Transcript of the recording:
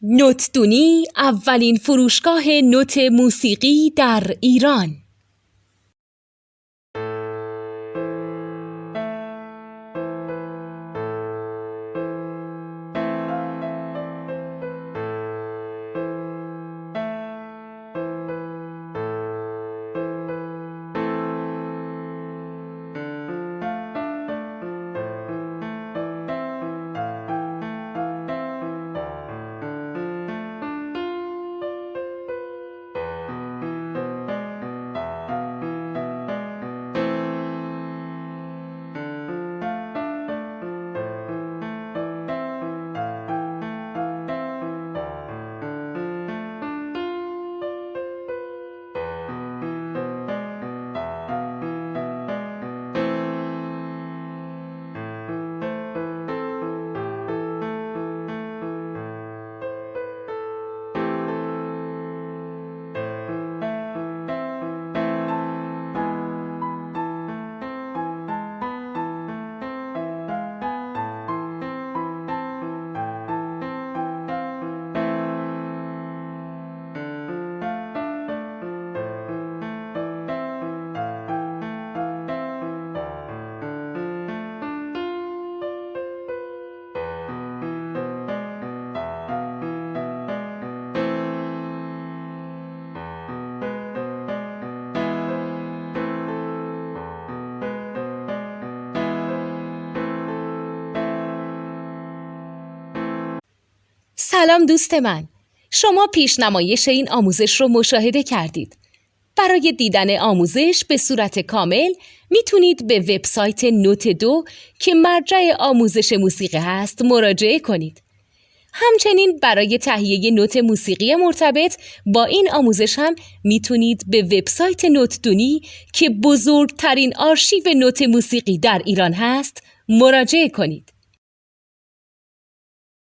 نوتدونی اولین فروشگاه نوت موسیقی در ایران. سلام دوست من، شما پیشنمایش این آموزش رو مشاهده کردید. برای دیدن آموزش به صورت کامل میتونید به وبسایت نوت2 که مرجع آموزش موسیقی هست مراجعه کنید. همچنین برای تهیه نوت موسیقی مرتبط با این آموزش هم میتونید به وبسایت نوتدونی که بزرگترین آرشیو نوت موسیقی در ایران هست مراجعه کنید.